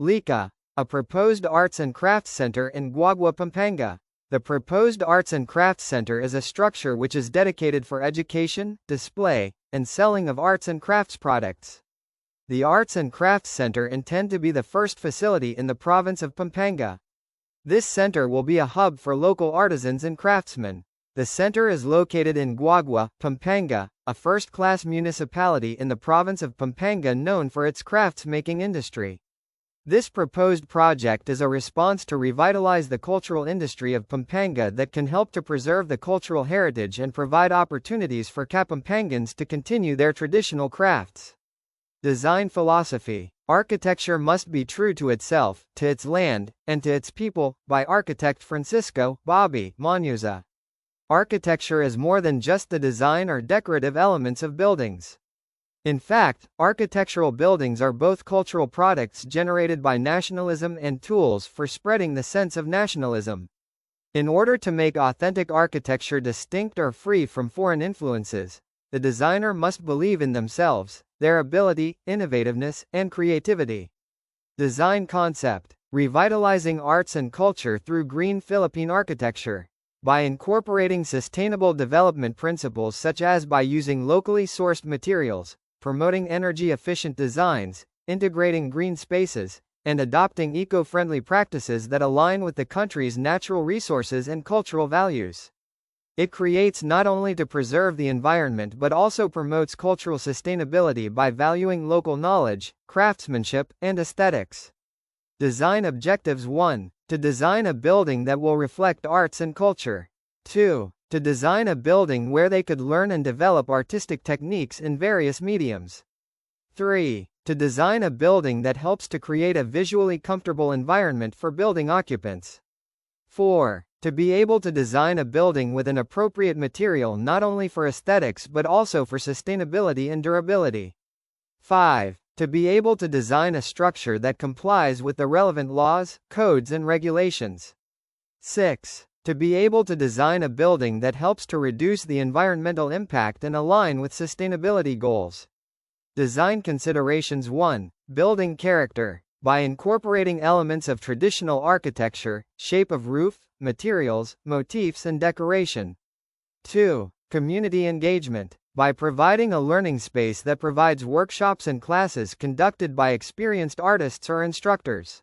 LIKHA, a proposed arts and crafts center in Guagua Pampanga. The proposed Arts and Crafts Center is a structure which is dedicated for education, display, and selling of arts and crafts products. The Arts and Crafts Center intend to be the first facility in the province of Pampanga. This center will be a hub for local artisans and craftsmen. The center is located in Guagua, Pampanga, a first-class municipality in the province of Pampanga known for its crafts-making industry. This proposed project is a response to revitalize the cultural industry of Pampanga that can help to preserve the cultural heritage and provide opportunities for Kapampangans to continue their traditional crafts. Design philosophy. Architecture must be true to itself, to its land, and to its people, by architect Francisco Bobby Muñoz. Architecture is more than just the design or decorative elements of buildings. In fact, architectural buildings are both cultural products generated by nationalism and tools for spreading the sense of nationalism. In order to make authentic architecture distinct or free from foreign influences, the designer must believe in themselves, their ability, innovativeness, and creativity. Design concept. Revitalizing arts and culture through green Philippine architecture. By incorporating sustainable development principles such as by using locally sourced materials, promoting energy-efficient designs, integrating green spaces, and adopting eco-friendly practices that align with the country's natural resources and cultural values. It creates not only to preserve the environment but also promotes cultural sustainability by valuing local knowledge, craftsmanship, and aesthetics. Design objectives: 1. To design a building that will reflect arts and culture. 2. To design a building where they could learn and develop artistic techniques in various mediums. 3. To design a building that helps to create a visually comfortable environment for building occupants. 4. To be able to design a building with an appropriate material not only for aesthetics but also for sustainability and durability. 5. To be able to design a structure that complies with the relevant laws, codes and regulations. 6. To be able to design a building that helps to reduce the environmental impact and align with sustainability goals. Design considerations: 1. Building character. By incorporating elements of traditional architecture, shape of roof, materials, motifs and decoration. 2. Community engagement. By providing a learning space that provides workshops and classes conducted by experienced artists or instructors.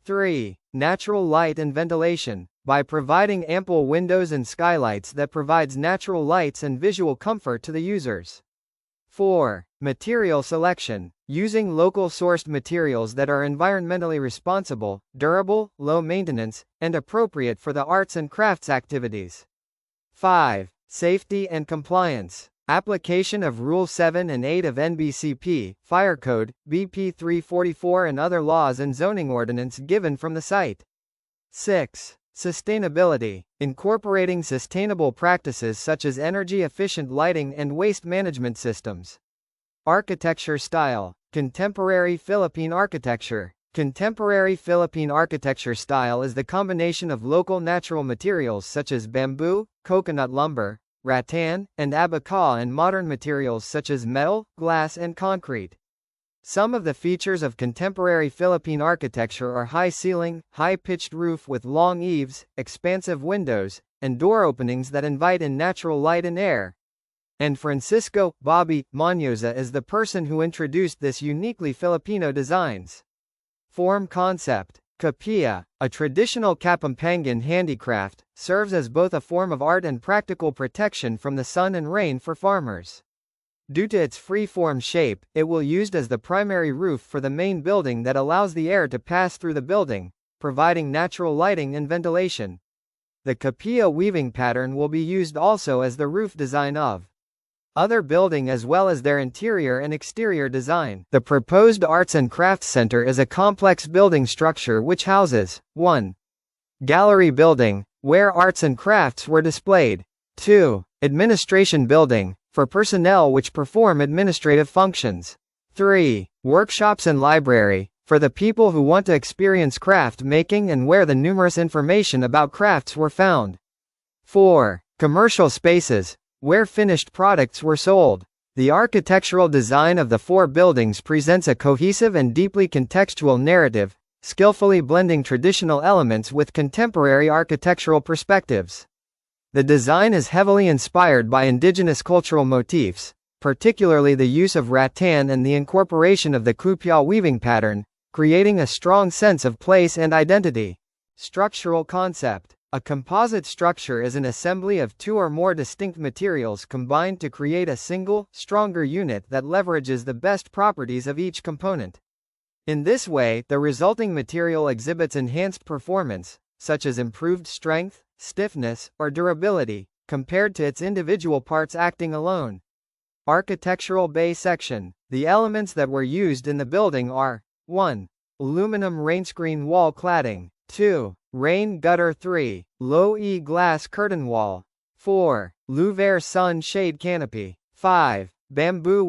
3. Natural light and ventilation. By providing ample windows and skylights that provides natural lights and visual comfort to the users. 4. Material selection. Using local sourced materials that are environmentally responsible, durable, low maintenance, and appropriate for the arts and crafts activities. 5. Safety and compliance. Application of Rule 7 and 8 of NBCP, Fire Code, BP 344 and other laws and zoning ordinance given from the site. 6. Sustainability. Incorporating sustainable practices such as energy-efficient lighting and waste management systems. Architecture style. Contemporary Philippine architecture. Contemporary Philippine architecture style is the combination of local natural materials such as bamboo, coconut lumber, rattan, and abaca and modern materials such as metal, glass and concrete. Some of the features of contemporary Philippine architecture are high ceiling, high-pitched roof with long eaves, expansive windows, and door openings that invite in natural light and air. And Francisco Bobby Muñoz is the person who introduced this uniquely Filipino designs. Form concept. Kapia, a traditional Kapampangan handicraft, serves as both a form of art and practical protection from the sun and rain for farmers. Due to its free-form shape, it will be used as the primary roof for the main building that allows the air to pass through the building, providing natural lighting and ventilation. The kapia weaving pattern will be used also as the roof design of other building as well as their interior and exterior design. The proposed Arts and Crafts Center is a complex building structure which houses 1. Gallery building, where arts and crafts were displayed. 2. Administration building, for personnel which perform administrative functions. 3. Workshops and library, for the people who want to experience craft making and where the numerous information about crafts were found. 4. Commercial spaces, where finished products were sold. The architectural design of the 4 buildings presents a cohesive and deeply contextual narrative, skillfully blending traditional elements with contemporary architectural perspectives. The design is heavily inspired by indigenous cultural motifs, particularly the use of rattan and the incorporation of the kupya weaving pattern, creating a strong sense of place and identity. Structural concept. A composite structure is an assembly of two or more distinct materials combined to create a single, stronger unit that leverages the best properties of each component. In this way, the resulting material exhibits enhanced performance, such as improved strength, stiffness, or durability, compared to its individual parts acting alone. Architectural bay section. The elements that were used in the building are 1. Aluminum rainscreen wall cladding. 2. Rain gutter. 3. Low E glass curtain wall. 4. Louver sun shade canopy. 5. Bamboo